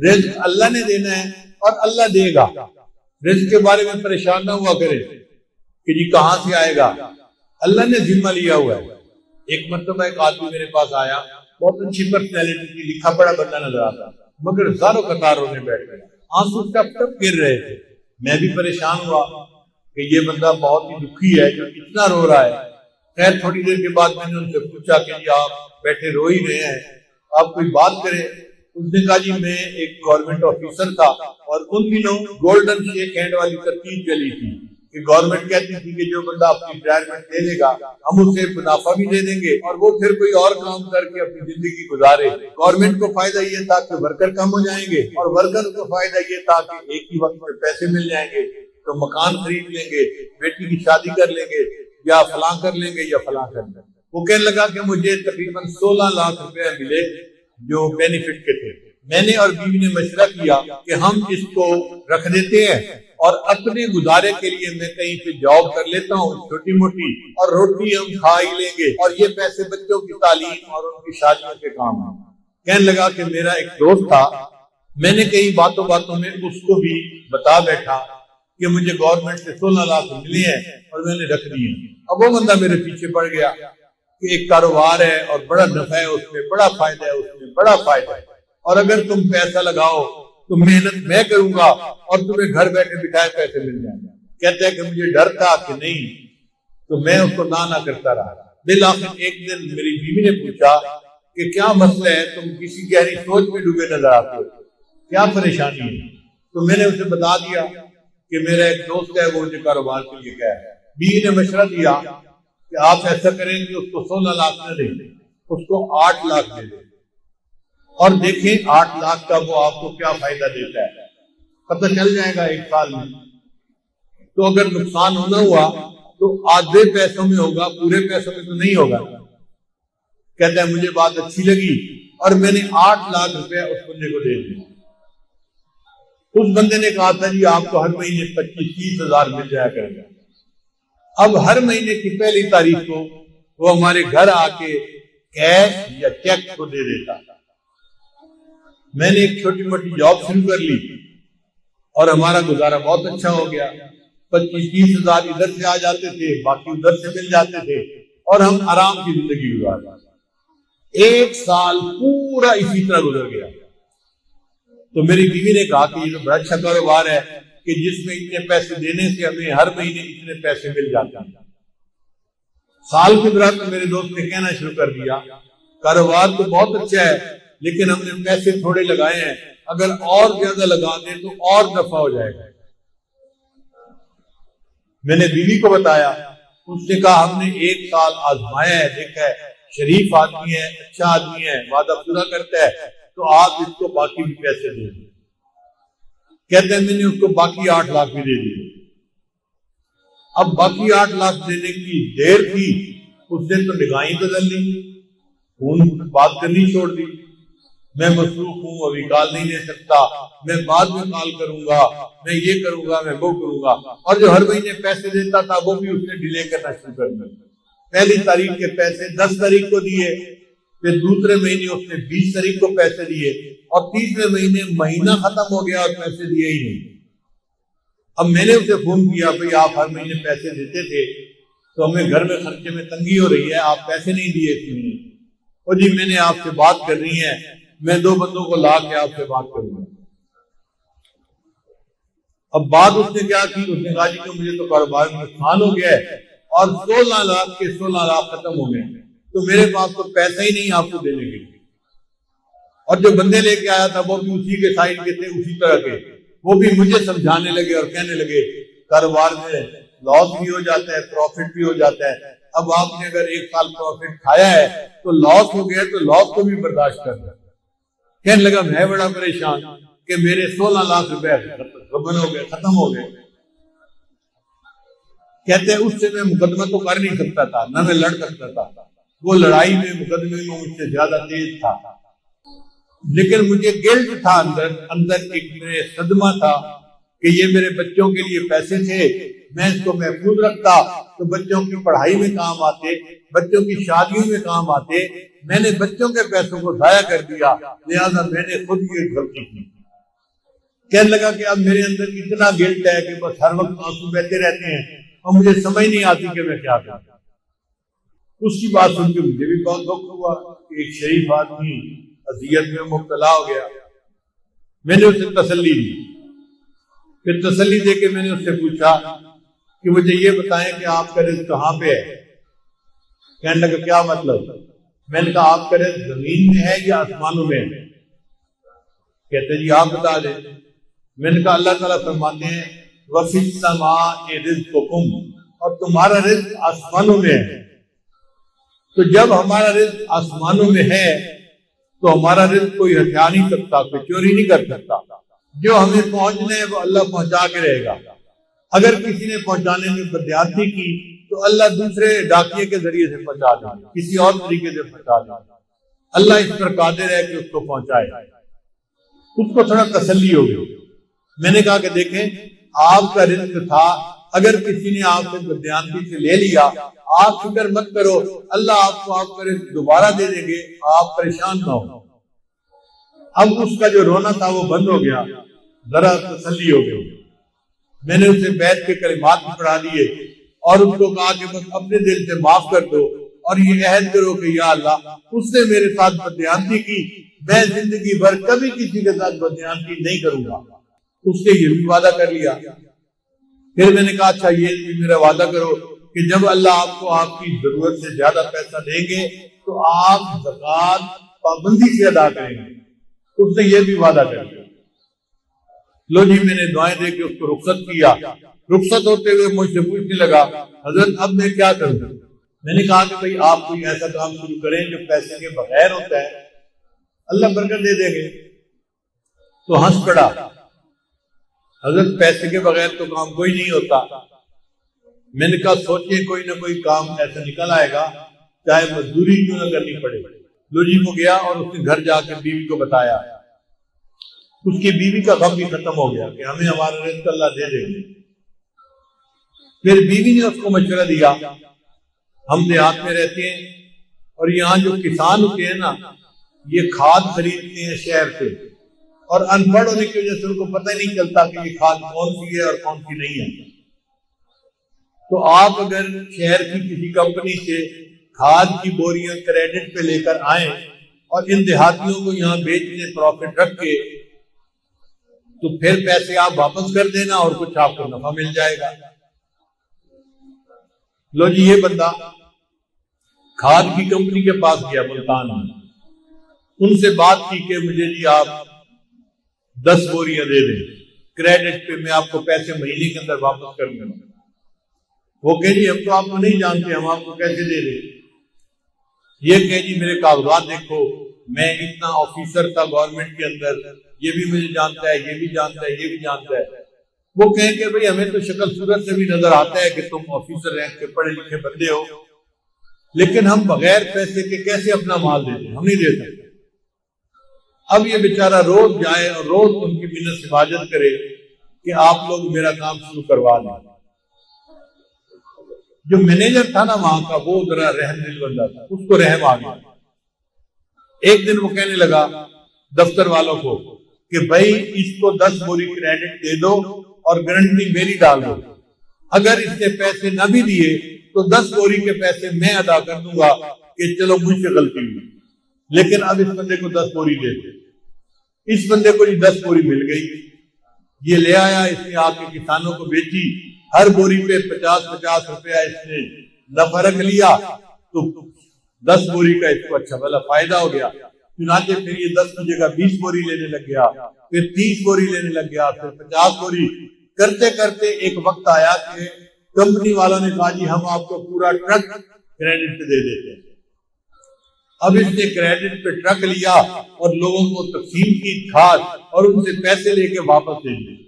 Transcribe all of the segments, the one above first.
رزق اللہ نے دینا ہے اور اللہ دے گا. رزق کے بارے میں پریشان نہ ہوا کرے کہ جی کہاں سے آئے گا، اللہ نے ذمہ لیا ہوا ہے. ایک مرتبہ ایک آدمی میرے پاس آیا، بہت اچھی پرسنالٹی کی، لکھا پڑھا بندہ نظر آتا، مگر زاروں قطاروں نے بیٹھ گئے، آنسو ٹپ ٹپ گر رہے تھے. میں بھی پریشان ہوا کہ یہ بندہ بہت ہی دکھی ہے جو اتنا رو رہا ہے. خیر تھوڑی دیر کے بعد میں نے ان سے پوچھا کہ جی آپ بیٹھے رو ہی رہے ہیں، آپ کوئی بات کریں. اس نے کہا جی میں ایک گورنمنٹ آفیسر تھا اور ان دنوں گولڈن شیک ہینڈ والی ترتیب چلی تھی کہ گورنمنٹ کہتی تھی کہ جو بندہ اپنی ریٹائرمنٹ لے لے گا ہم اسے منافع بھی دے دیں گے اور وہ پھر کوئی اور کام کر کے اپنی زندگی گزارے. گورنمنٹ کو فائدہ یہ تھا کہ ورکر کم ہو جائیں گے اور ورکر کو فائدہ یہ تھا کہ ایک ہی وقت میں پیسے مل جائیں گے تو مکان خرید لیں گے، بیٹی کی شادی کر لیں گے یا فلاں کر لیں گے یا فلاں کر لیں گے. وہ کہنے لگا کہ مجھے تقریباً 16 لاکھ روپے ملے جو بینیفٹ کے تھے. میں نے اور بیوی نے مشورہ کیا کہ ہم اس کو رکھ دیتے ہیں اور اپنے گزارے کے لیے میں کہیں پہ جاب کر لیتا ہوں چھوٹی موٹی اور روٹی ہم کھا ہی لیں گے اور یہ پیسے بچوں کی تعلیم اور ان کی شادیوں کے کام ہیں. کہنے لگا کہ میرا ایک دوست تھا، میں نے کئی باتوں میں اس کو بھی بتا بیٹھا کہ مجھے گورنمنٹ سے 16 لاکھ ملے ہیں اور میں نے رکھ دیے. اب وہ بندہ میرے پیچھے پڑ گیا کہ ایک کاروبار ہے اور بڑا نفع ہے اس میں، بڑا فائدہ ہے اس میں، بڑا فائدہ ہے، اور اگر تم پیسہ لگاؤ تو محنت میں کروں گا اور تمہیں گھر بیٹھے بٹھائے پیسے مل جائیں گے. کہتے ہیں کہ مجھے ڈر تھا کہ نہیں، تو میں اس کو نہ کرتا رہا. بالآخر ایک دن میری بیوی نے پوچھا کہ کیا مسئلہ ہے، تم کسی گہری سوچ میں ڈوبے نظر آتے ہو، کیا پریشانی ہے؟ تو میں نے اسے بتا دیا کہ میرا ایک دوست ہے وہ مجھے کاروبار کے لیے گیا ہے. بیوی نے مشورہ دیا کہ آپ ایسا کریں کہ اس کو 16 لاکھ نہ دیں، اس کو 8 لاکھ دے دیں اور دیکھیں 8 لاکھ کا وہ آپ کو کیا فائدہ دیتا ہے، پتہ چل جائے گا 1 سال میں. تو اگر نقصان ہونا ہوا تو آدھے پیسوں میں ہوگا، پورے پیسوں میں تو نہیں ہوگا. کہتا ہے مجھے بات اچھی لگی اور میں نے 8 لاکھ روپے اس بندے کو دے دیا. اس بندے نے کہا تھا جی آپ کو ہر مہینے 25-30 ہزار مل جایا کرے گا. اب ہر مہینے کی پہلی تاریخ کو وہ ہمارے گھر آ کے کیش یا چیک کو دے دیتا. میں نے ایک چھوٹی موٹی جاب شروع کر لی اور ہمارا گزارا بہت اچھا ہو گیا. 25-30 ہزار ادھر سے آ جاتے تھے، باقی ادھر سے مل جاتے تھے اور ہم آرام کی زندگی گزار رہے. 1 سال پورا اسی طرح گزر گیا. تو میری بیوی نے کہا کہ یہ تو بڑا اچھا کاروبار ہے کہ جس میں اتنے پیسے دینے سے ہمیں ہر مہینے اتنے پیسے مل جاتے ہیں. سال کے دوران میں میرے دوست نے کہنا شروع کر دیا کاروبار تو بہت اچھا ہے لیکن ہم نے پیسے تھوڑے لگائے ہیں، اگر اور زیادہ لگا دیں تو اور نفع ہو جائے گا. میں نے بیوی کو بتایا، اس نے کہا ہم نے 1 سال آزمایا ہے، دیکھا ہے شریف آدمی ہے، اچھا آدمی ہے، وعدہ پورا کرتا ہے، تو آپ اس کو باقی بھی پیسے دے دیں. کہتے ہیں میں نے اس کو باقی 8 لاکھ بھی دے دیے. اب باقی 8 لاکھ دینے کی دیر تھی، اس نے تو نگاہیں بدل لی، فون بات کرنی چھوڑ دی. میں مصروف ہوں، ابھی کال نہیں لے سکتا، میں بعد میں کال کروں گا، میں یہ کروں گا، میں وہ کروں گا. اور جو ہر مہینے پیسے دیتا تھا وہ بھی اس نے ڈیلے کرنا شروع کر دیا. پہلی تاریخ کے پیسے 10 تاریخ کو دیے، پھر دوسرے مہینے اس نے 20 تاریخ کو پیسے دیے اور تیسرے مہینے مہینہ ختم ہو گیا اور پیسے دیے ہی نہیں. اب میں نے اسے فون کیا بھئی آپ ہر مہینے پیسے دیتے تھے تو ہمیں گھر میں خرچے میں تنگی ہو رہی ہے، آپ پیسے نہیں دیے اس مہینے. اور جی میں نے آپ سے بات کرنی ہے، میں 2 بندوں کو لا کے آپ سے بات کروں گا. اب بات اس نے کیا کی، اس نے کہا جی کہ مجھے تو کاروبار میں نقصان ہو گیا ہے اور 16 لاکھ کے 16 لاکھ ختم ہو گئے تو میرے پاس تو پیسہ ہی نہیں آپ کو دینے کے لیے. اور جو بندے لے کے آیا تھا وہ بھی اسی کے سائز کے تھے، اسی طرح کے. وہ بھی مجھے سمجھانے لگے اور کہنے لگے کاروبار میں لاس بھی ہو جاتا ہے، پروفٹ بھی ہو جاتا ہے. اب آپ نے اگر 1 سال پروفٹ کھایا ہے تو لاس ہو گیا تو لاس کو بھی برداشت کرنا. کہنے لگا میں بڑا پریشان کہ میرے 16 لاکھ روپے ختم ہو گئے. کہتے ہیں اس سے میں مقدمہ تو کر نہیں سکتا تھا، نہ میں لڑ سکتا تھا، وہ لڑائی میں مقدمے میں مجھ سے زیادہ تیز تھا. لیکن مجھے گلٹ تھا، اندر ایک میرے صدمہ تھا کہ یہ میرے بچوں کے لیے پیسے تھے، میں اس کو محفوظ رکھتا تو بچوں کی پڑھائی میں کام آتے، بچوں کی شادیوں میں کام آتے. میں نے بچوں کے پیسوں کو ضائع کر دیا، لہذا میں نے خود یہ غلطی کی. کہنے لگا کہ اب میرے اندر اتنا گلٹ ہے کہ بس ہر وقت آنسو بہتے رہتے ہیں اور مجھے سمجھ نہیں آتی کہ میں کیا کروں۔ اس کی بات سن کے مجھے بھی بہت دکھ ہوا کہ ایک شریف آدمی اذیت میں مبتلا ہو گیا۔ میں نے اسے تسلی دی، پھر تسلی دے کے میں نے اس سے پوچھا کہ مجھے یہ بتائیں کہ آپ کا رزق کہاں پہ ہے؟ کہنے لگا کیا مطلب؟ میں نے کہا آپ کا رزق زمین میں ہے یا آسمانوں میں ہے؟ کہتے جی آپ بتا دیں۔ میں نے کہا اللہ تعالیٰ فرماتے ہیں وَفِي السَّمَاءِ رِزْقُكُمْ، اور تمہارا رزق آسمانوں میں ہے۔ تو جب ہمارا رزق آسمانوں میں ہے تو ہمارا رزق کوئی ہتھیا نہیں سکتا، کوئی چوری نہیں کر سکتا۔ جو ہمیں پہنچنا ہے وہ اللہ پہنچا کے رہے گا۔ اگر کسی نے پہنچانے میں بدیانتی کی تو اللہ دوسرے ڈاکیے کے ذریعے سے پہنچا دے، کسی اور طریقے سے پہنچا دے۔ اللہ اس پر قادر ہے کہ اس کو پہنچائے۔ اس کو تھوڑا تسلی ہو گئی۔ میں نے کہا کہ دیکھیں آپ کا رزق تھا، اگر کسی نے آپ سے بدیانتی سے لے لیا آپ فکر مت کرو، اللہ آپ کو آپ کا رزق دوبارہ دے دیں گے، آپ پریشان نہ ہو۔ اب اس کا جو رونا تھا وہ بند ہو گیا، ذرا تسلی ہو گئی۔ میں نے اسے بیت کے کلمات بھی پڑھا دیے اور اس کو کہا کہ بس اپنے دل سے معاف کر دو اور یہ عہد کرو کہ یا اللہ اس نے میرے ساتھ بدیانتی کی، میں زندگی بھر کبھی کسی کے ساتھ بدیانتی نہیں کروں گا۔ اس نے یہ بھی وعدہ کر لیا۔ پھر میں نے کہا اچھا یہ بھی میرا وعدہ کرو کہ جب اللہ آپ کو آپ کی ضرورت سے زیادہ پیسہ دیں گے تو آپ زکوٰۃ پابندی سے ادا کریں گے۔ اس نے یہ بھی وعدہ کر لیا۔ لو جی میں نے دعائیں دے کے اس کو رخصت کیا۔ رخصت ہوتے ہوئے مجھ سے پوچھنے لگا حضرت اب میں کیا کروں؟ میں نے کہا کہ بھئی آپ کوئی ایسا کام شروع کریں جو پیسے کے بغیر ہوتا ہے، اللہ برکت دے دیں گے۔ تو ہنس پڑا، حضرت پیسے کے بغیر تو کام کوئی نہیں ہوتا۔ میں نے کہا سوچیں کوئی نہ کوئی کام ایسا نکل آئے گا چاہے مزدوری کیوں نہ کرنی پڑے۔ لو جی وہ گیا اور اس نے گھر جا کے بیوی کو بتایا۔ اس کی بیوی کا غم بھی ختم ہو گیا کہ ہمیں ہمارا رزق اللہ دے دے گے۔ پھر بیوی نے اس کو مشورہ دیا، ہم دیہات میں رہتے ہیں اور یہاں جو کسان ہوتے ہیں نا یہ کھاد خریدتے ہیں شہر سے، اور ان پڑھ ہونے کی وجہ سے ان کو پتہ نہیں چلتا کہ یہ کھاد کون سی ہے اور کون سی نہیں ہے۔ تو آپ اگر شہر کی کسی کمپنی سے کھاد کی بوریاں کریڈٹ پہ لے کر آئیں اور ان دیہاتیوں کو یہاں بیچنے پروفٹ رکھ کے تو پھر پیسے آپ واپس کر دینا اور کچھ آپ کو نفع مل جائے گا۔ لو جی یہ بندہ کھاد کی کمپنی کے پاس گیا ملتان میں، ان سے بات کی کہ مجھے جی آپ 10 بوریاں دے دیں کریڈٹ پہ، میں آپ کو پیسے مہینے کے اندر واپس کر دوں۔ وہ کہ جی ہم تو آپ کو نہیں جانتے، ہم آپ کو کیسے دے دیں؟ یہ کہ جی میرے کاغذات دیکھو، میں اتنا آفیسر تھا گورنمنٹ کے اندر، یہ بھی مجھے جانتا ہے، یہ بھی جانتا ہے، یہ بھی جانتا ہے۔ وہ کہیں کہ بھئی ہمیں تو شکل صورت سے بھی نظر آتا ہے کہ تم آفیسر رینک کے پڑھے لکھے بندے ہو، لیکن ہم بغیر پیسے کے کیسے اپنا مال دے دیں؟ ہم نہیں دے سکتے۔ اب یہ بیچارہ روز جائے اور روز ان کی منت سے حاجت کرے کہ آپ لوگ میرا کام شروع کروا دیں۔ جو مینیجر تھا نا وہاں کا وہ ذرا رحم دل بندہ تھا، اس کو رحم آ گیا۔ ایک دن وہ کہنے لگا دفتر والوں کو کہ بھائی اس کو 10 بوری کریڈٹ دے دو اور گارنٹی میری ڈال دو، اگر اس نے پیسے نہ بھی دیے تو 10 بوری کے پیسے میں ادا کر دوں گا کہ چلو مجھ سے غلطی ہوئی، لیکن اب اس بندے کو 10 بوری دے دو۔ اس بندے کو 10 بوری مل گئی، یہ لے آیا، اس نے آ کے کسانوں کو بیچی، ہر بوری پہ 50-50 روپیہ اس نے نفع رکھ لیا، تو 10 بوری کا اس کو اچھا بھلا فائدہ ہو گیا۔ چنانچہ پھر یہ 10 کی جگہ 20 بوری لینے لگ گیا، پھر 30 بوری لینے لگ گیا، پھر 50 بوری، کرتے کرتے ایک وقت آیا کہ کمپنی والوں نے کہا جی ہم آپ کو پورا ٹرک کریڈٹ پہ دے دیتے ہیں۔ اب اس نے کریڈٹ پہ ٹرک لیا اور لوگوں کو تقسیم کی کھاد اور ان سے پیسے لے کے واپس دے دیے۔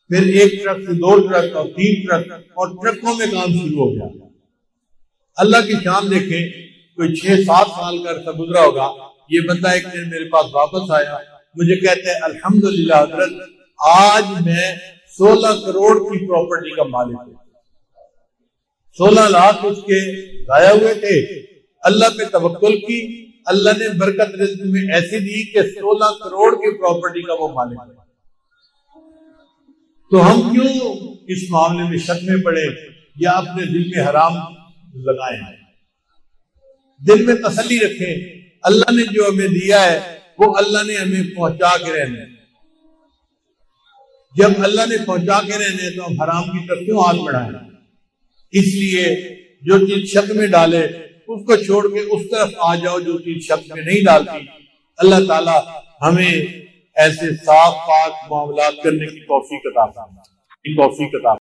پھر ایک ٹرک سے 2 ٹرک اور 3 ٹرک اور ٹرکوں میں کام شروع ہو گیا۔ اللہ کی شان دیکھیں، کوئی 6-7 سال کا عرصہ گزرا ہوگا، یہ بندہ ایک دن میرے پاس واپس آیا، مجھے کہتے ہیں الحمدللہ حضرت آج میں 16 کروڑ کی پراپرٹی کا مالک ہوں۔ 16 لاکھ اس کے ضائع ہوئے تھے، اللہ پہ توکل کی، اللہ نے برکت رزق میں ایسی دی کہ 16 کروڑ کی پراپرٹی کا وہ مالک ہے۔ تو ہم کیوں اس معاملے میں شک میں پڑے یا اپنے دل میں حرام لگائیں؟ دل میں تسلی رکھیں، اللہ نے جو ہمیں دیا ہے وہ اللہ نے ہمیں پہنچا کے رہنا ہے۔ جب اللہ نے پہنچا کے رہنا ہے تو ہم حرام کی طرف کیوں ہاتھ بڑھائیں؟ اس لیے جو چیز شک میں ڈالے اس کو چھوڑ کے اس طرف آ جاؤ جو چیز شک میں نہیں ڈالتی۔ اللہ تعالیٰ ہمیں ایسے صاف پاک معاملات کرنے کی توفیق عطا فرمائے۔